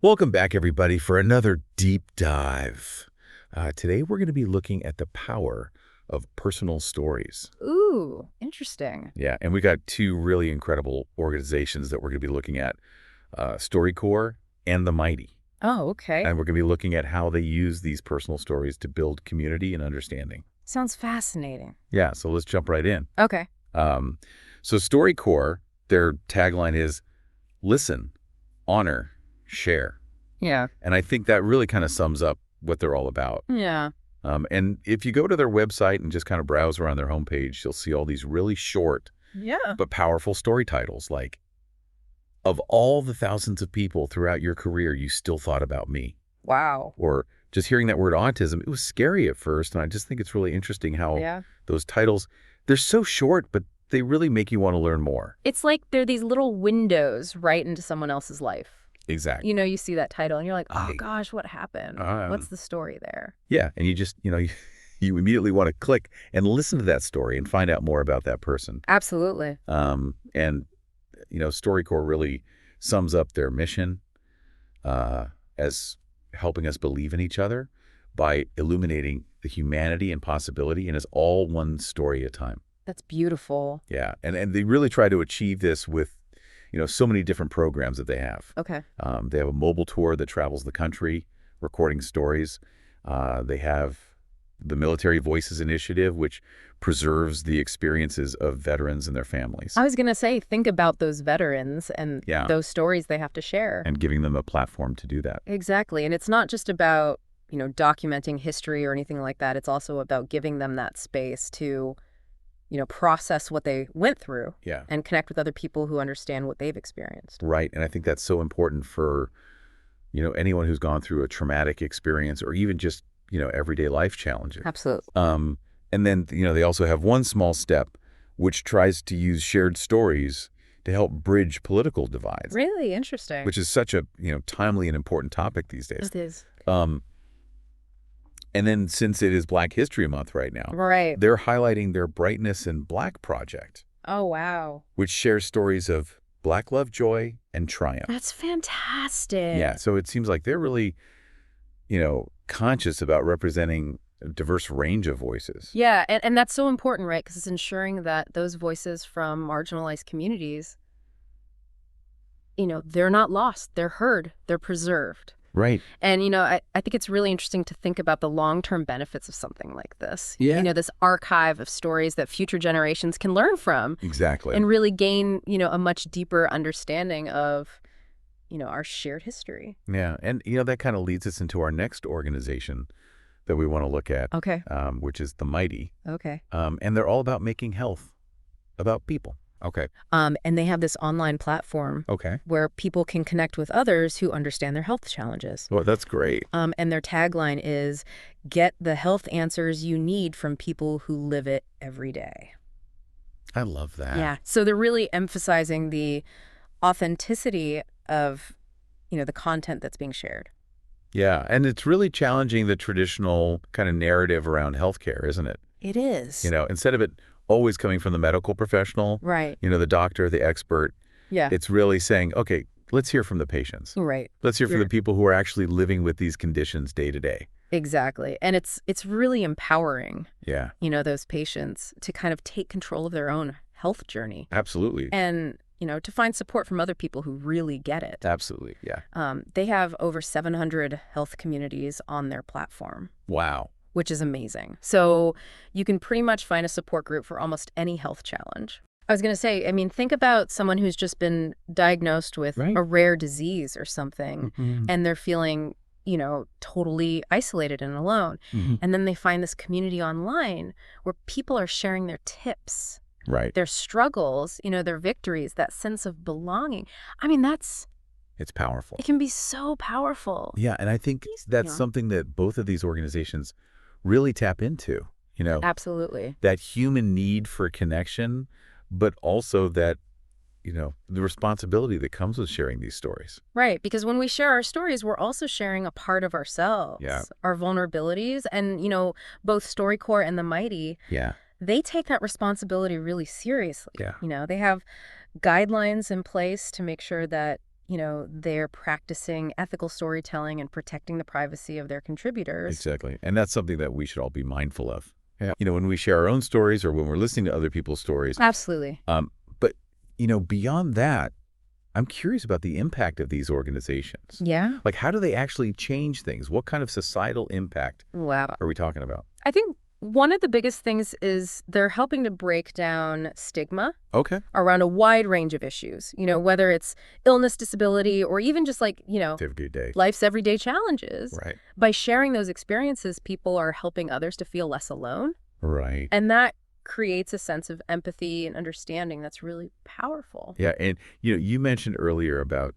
Welcome back, everybody, for another deep dive. Today, we're going to be looking at the power of personal stories. Ooh, interesting. Yeah, and we got two really incredible organizations that we're going to be looking at, StoryCorps and The Mighty. Oh, okay. And we're going to be looking at how they use these personal stories to build community and understanding. Sounds fascinating. Yeah, so let's jump right in. Okay. Um, so StoryCorps, their tagline is listen, honor, share. Yeah. And I think that really kind of sums up what they're all about. Yeah. And if you go to their website and just kind of browse around their homepage, you'll see all these really short Yeah. but powerful story titles like, of all the thousands of people throughout your career, you still thought about me. Wow. Or just hearing that word autism, it was scary at first. And I just think it's really interesting how those titles, they're so short, but they really make you want to learn more. It's like they're these little windows right into someone else's life. Exactly. You know, you see that title and you're like, oh gosh, what happened? What's the story there? Yeah. And you just, you immediately want to click and listen to that story and find out more about that person. Absolutely. And StoryCorps really sums up their mission as helping us believe in each other by illuminating the humanity and possibility, and it's all one story at a time. That's beautiful. Yeah. And they really try to achieve this with so many different programs that they have. Okay. They have a mobile tour that travels the country, recording stories. They have the Military Voices Initiative, which preserves the experiences of veterans and their families. I was going to say, think about those veterans and those stories they have to share. And giving them a platform to do that. Exactly. And it's not just about, documenting history or anything like that. It's also about giving them that space to process what they went through and connect with other people who understand what they've experienced. Right. And I think that's so important for, anyone who's gone through a traumatic experience or even just, everyday life challenges. Absolutely. And then, they also have One Small Step, which tries to use shared stories to help bridge political divides. Really interesting. Which is such a, timely and important topic these days. It is. And then since it is Black History Month right now, they're highlighting their Brightness in Black project. Oh, wow. Which shares stories of Black love, joy, and triumph. That's fantastic. Yeah, so it seems like they're really, conscious about representing a diverse range of voices. Yeah, and that's so important, right? Because it's ensuring that those voices from marginalized communities, they're not lost. They're heard. They're preserved. Right. And, I think it's really interesting to think about the long-term benefits of something like this. Yeah. This archive of stories that future generations can learn from. Exactly. And really gain, a much deeper understanding of, our shared history. Yeah. And, that kind of leads us into our next organization that we want to look at. Okay. Which is The Mighty. Okay. And they're all about making health about people. Okay. And they have this online platform where people can connect with others who understand their health challenges. Well, that's great. And their tagline is, get the health answers you need from people who live it every day. I love that. Yeah. So they're really emphasizing the authenticity of, the content that's being shared. Yeah. And it's really challenging the traditional kind of narrative around healthcare, isn't it? It is. Instead of it always coming from the medical professional, right? The doctor, the expert. Yeah. It's really saying, okay, let's hear from the patients. Right. Let's hear from the people who are actually living with these conditions day to day. Exactly. And it's really empowering. Yeah. Those patients to kind of take control of their own health journey. Absolutely. And, to find support from other people who really get it. Absolutely. Yeah. They have over 700 health communities on their platform. Wow. Which is amazing. So you can pretty much find a support group for almost any health challenge. I was going to say, think about someone who's just been diagnosed with a rare disease or something, and they're feeling, totally isolated and alone. And then they find this community online where people are sharing their tips, their struggles, their victories, that sense of belonging. It's powerful. It can be so powerful. Yeah, and I think that's something that both of these organizations really tap into, Absolutely. That human need for connection, but also that, the responsibility that comes with sharing these stories. Right, because when we share our stories, we're also sharing a part of ourselves, our vulnerabilities, and, both StoryCorps and The Mighty, they take that responsibility really seriously. Yeah. They have guidelines in place to make sure that they're practicing ethical storytelling and protecting the privacy of their contributors. Exactly. And that's something that we should all be mindful of. Yeah. When we share our own stories or when we're listening to other people's stories. Absolutely. But, beyond that, I'm curious about the impact of these organizations. Yeah. Like, how do they actually change things? What kind of societal impact Wow. are we talking about? I think one of the biggest things is they're helping to break down stigma around a wide range of issues, whether it's illness, disability, or even just life's everyday challenges. Right. By sharing those experiences, people are helping others to feel less alone. Right. And that creates a sense of empathy and understanding that's really powerful. Yeah. And, you mentioned earlier about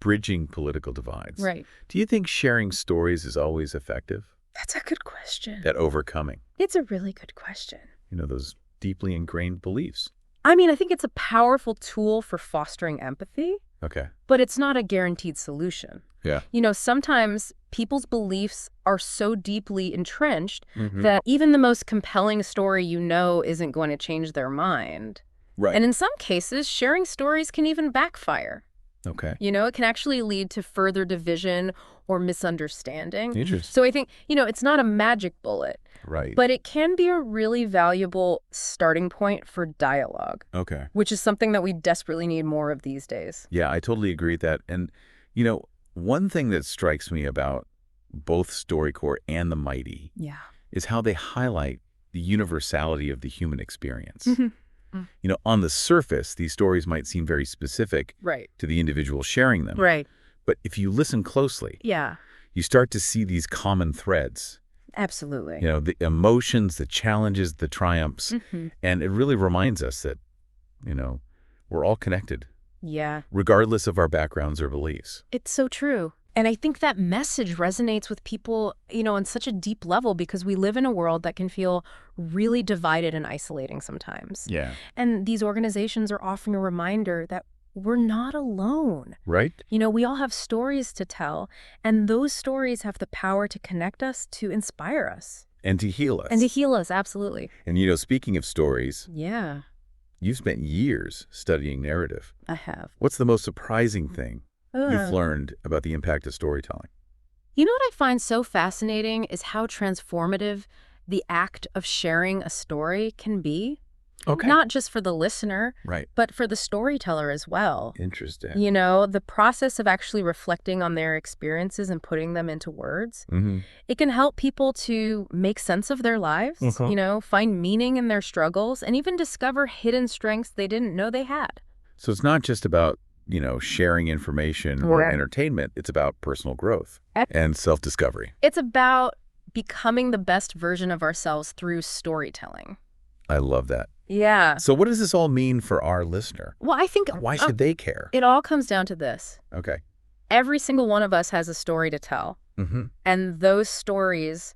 bridging political divides. Right. Do you think sharing stories is always effective That's a good question. at overcoming, It's a really good question. those deeply ingrained beliefs? I mean, I think it's a powerful tool for fostering empathy, Okay. but it's not a guaranteed solution. Yeah. Sometimes people's beliefs are so deeply entrenched Mm-hmm. that even the most compelling story isn't going to change their mind. Right. And in some cases, sharing stories can even backfire. Okay. It can actually lead to further division or misunderstanding. Interesting. So I think, it's not a magic bullet, Right. but it can be a really valuable starting point for dialogue, Okay. which is something that we desperately need more of these days. Yeah, I totally agree with that. And, one thing that strikes me about both StoryCorps and the Mighty Yeah. is how they highlight the universality of the human experience. Mm-hmm. On the surface, these stories might seem very specific Right. to the individual sharing them. Right. But if you listen closely, Yeah. you start to see these common threads. Absolutely. The emotions, the challenges, the triumphs. Mm-hmm. And it really reminds us that, we're all connected, Yeah. regardless of our backgrounds or beliefs. It's so true. And I think that message resonates with people, on such a deep level because we live in a world that can feel really divided and isolating sometimes. Yeah. And these organizations are offering a reminder that we're not alone. Right? We all have stories to tell, and those stories have the power to connect us, to inspire us. And to heal us. And to heal us, absolutely. And, speaking of stories, Yeah, you've spent years studying narrative. I have. What's the most surprising thing you've Ugh. learned about the impact of storytelling? What I find so fascinating is how transformative the act of sharing a story can be. Okay. Not just for the listener, Right. but for the storyteller as well. Interesting. The process of actually reflecting on their experiences and putting them into words, Mm-hmm. it can help people to make sense of their lives, find meaning in their struggles, and even discover hidden strengths they didn't know they had. So it's not just about, sharing information or Right. entertainment. It's about personal growth Ab- and self-discovery. It's about becoming the best version of ourselves through storytelling. I love that. Yeah. So what does this all mean for our listener? Well, I think Why should they care? it all comes down to this. Okay. Every single one of us has a story to tell. Mm-hmm. And those stories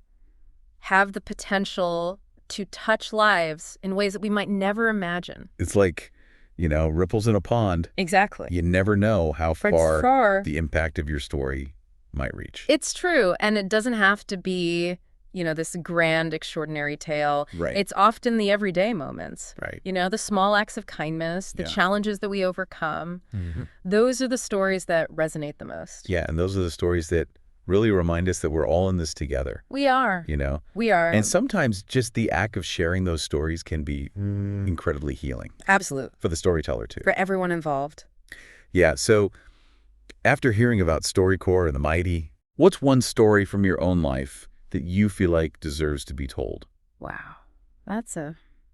have the potential to touch lives in ways that we might never imagine. It's like, ripples in a pond. Exactly. You never know how For far the impact of your story might reach. It's true. And it doesn't have to be, this grand, extraordinary tale. Right. It's often the everyday moments. Right. The small acts of kindness, the Yeah. challenges that we overcome. Mm-hmm. Those are the stories that resonate the most. Yeah, and those are the stories that really remind us that we're all in this together. We are. We are. And sometimes just the act of sharing those stories can be incredibly healing Absolute. for the storyteller too. For everyone involved. Yeah, so after hearing about StoryCorps and the Mighty, what's one story from your own life that you feel like deserves to be told? Wow.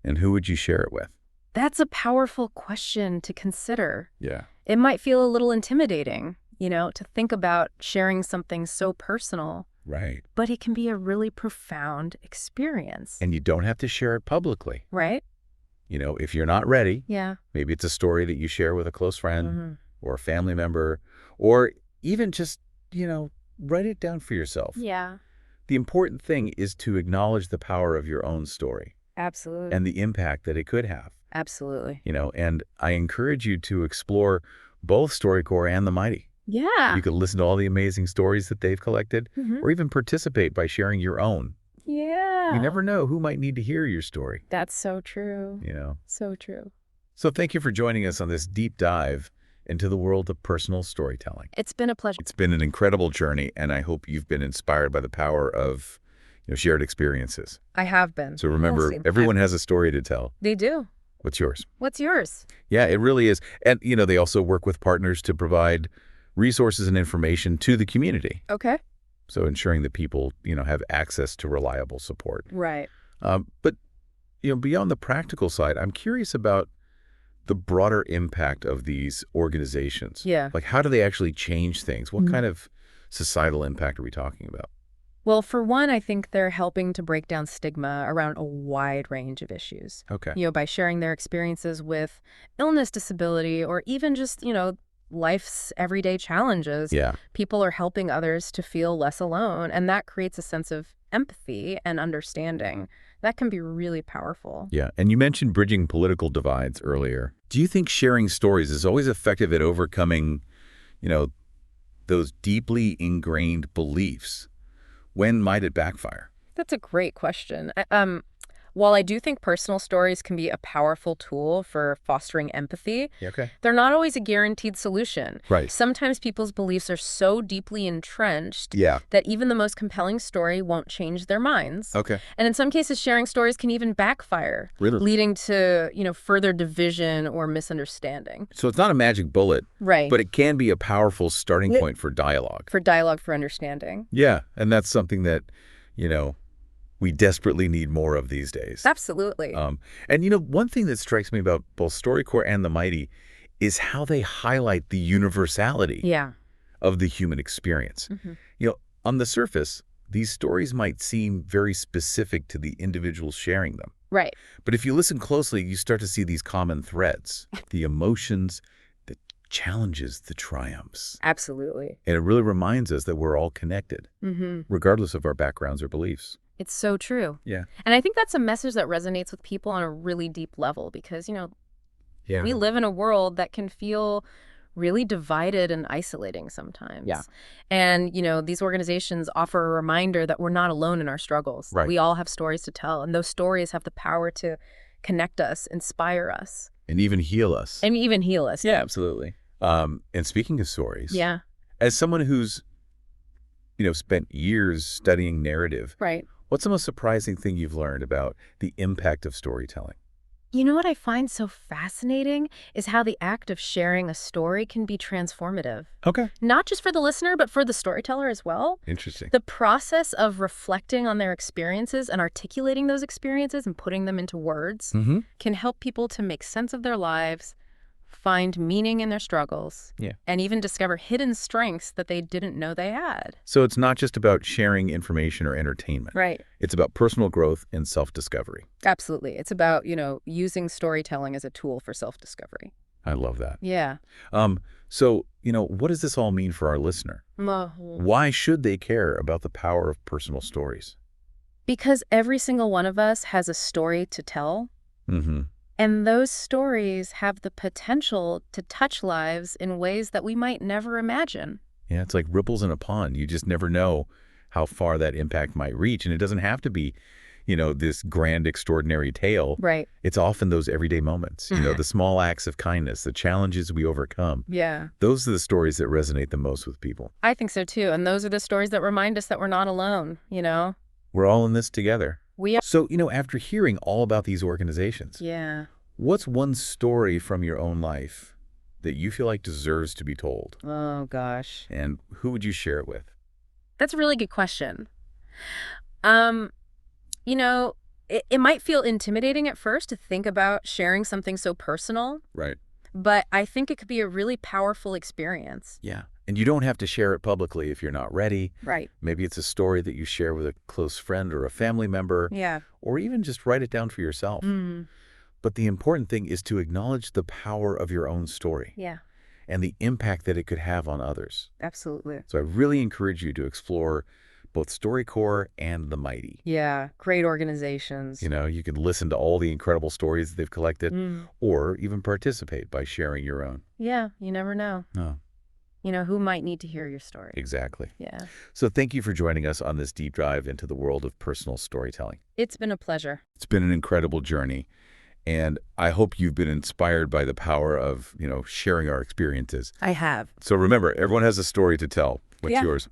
And who would you share it with? That's a powerful question to consider. Yeah. It might feel a little intimidating, to think about sharing something so personal, Right. but it can be a really profound experience. And you don't have to share it publicly. Right? If you're not ready, Yeah. maybe it's a story that you share with a close friend Mm-hmm. or a family member, or even just, write it down for yourself. Yeah. The important thing is to acknowledge the power of your own story Absolutely. and the impact that it could have. Absolutely. And I encourage you to explore both StoryCorps and the Mighty. Yeah. You could listen to all the amazing stories that they've collected, Mhm. or even participate by sharing your own. Yeah. You never know who might need to hear your story. That's so true. You know. So true. So thank you for joining us on this deep dive into the world of personal storytelling. It's been a pleasure. It's been an incredible journey, and I hope you've been inspired by the power of shared experiences. I have been. So remember, everyone has a story to tell. They do. What's yours? What's yours? Yeah, it really is. And, they also work with partners to provide resources and information to the community. Okay. So ensuring that people, have access to reliable support. Right. But, beyond the practical side, I'm curious about the broader impact of these organizations. Yeah. Like, how do they actually change things? What kind of societal impact are we talking about? Well, for one, I think they're helping to break down stigma around a wide range of issues. Okay. By sharing their experiences with illness, disability, or even just, life's everyday challenges. Yeah. People are helping others to feel less alone, and that creates a sense of empathy and understanding. That can be really powerful. Yeah. And you mentioned bridging political divides earlier. Do you think sharing stories is always effective at overcoming, those deeply ingrained beliefs? When might it backfire? That's a great question. While I do think personal stories can be a powerful tool for fostering empathy, Okay. they're not always a guaranteed solution. Right. Sometimes people's beliefs are so deeply entrenched Yeah. that even the most compelling story won't change their minds. Okay. And in some cases, sharing stories can even backfire, Really? leading to, further division or misunderstanding. So it's not a magic bullet, Right. but it can be a powerful starting point for dialogue. For dialogue, for understanding. Yeah. And that's something that, we desperately need more of these days. Absolutely. And one thing that strikes me about both StoryCorps and The Mighty is how they highlight the universality Yeah. of the human experience. On the surface, these stories might seem very specific to the individuals sharing them. Right. But if you listen closely, you start to see these common threads, the emotions, the challenges, the triumphs. Absolutely. And it really reminds us that we're all connected, Mm-hmm. regardless of our backgrounds or beliefs. It's so true. Yeah. And I think that's a message that resonates with people on a really deep level because, Yeah. we live in a world that can feel really divided and isolating sometimes. Yeah. And, these organizations offer a reminder that we're not alone in our struggles. Right. We all have stories to tell, and those stories have the power to connect us, inspire us. And even heal us. And even heal us. Yeah, absolutely. And speaking of stories, Yeah. as someone who's, spent years studying narrative, Right. what's the most surprising thing you've learned about the impact of storytelling? You know what I find so fascinating is how the act of sharing a story can be transformative. Okay. Not just for the listener, but for the storyteller as well. Interesting. The process of reflecting on their experiences and articulating those experiences and putting them into words Mm-hmm. can help people to make sense of their lives, find meaning in their struggles, Yeah. and even discover hidden strengths that they didn't know they had. So it's not just about sharing information or entertainment. Right. It's about personal growth and self-discovery. Absolutely. It's about, using storytelling as a tool for self-discovery. I love that. Yeah. So, what does this all mean for our listener? Why should they care about the power of personal stories? Because every single one of us has a story to tell. Mm-hmm. And those stories have the potential to touch lives in ways that we might never imagine. Yeah, it's like ripples in a pond. You just never know how far that impact might reach. And it doesn't have to be, this grand, extraordinary tale. Right. It's often those everyday moments, the small acts of kindness, the challenges we overcome. Yeah. Those are the stories that resonate the most with people. I think so, too. And those are the stories that remind us that we're not alone, We're all in this together. We are. So, after hearing all about these organizations, Yeah. what's one story from your own life that you feel like deserves to be told? Oh, gosh. And who would you share it with? That's a really good question. It might feel intimidating at first to think about sharing something so personal, Right. but I think it could be a really powerful experience. Yeah. And you don't have to share it publicly if you're not ready. Right. Maybe it's a story that you share with a close friend or a family member, Yeah. or even just write it down for yourself. Mm. But the important thing is to acknowledge the power of your own story Yeah, and the impact that it could have on others. absolutely. So I really encourage you to explore both StoryCorps and The Mighty. Yeah, great organizations. You can listen to all the incredible stories that they've collected, Mm. or even participate by sharing your own. Yeah, you never know. Oh, Who might need to hear your story. exactly. Yeah. So thank you for joining us on this deep dive into the world of personal storytelling. It's been a pleasure. It's been an incredible journey. And I hope you've been inspired by the power of, sharing our experiences. I have. So remember, everyone has a story to tell. What's Yeah. yours?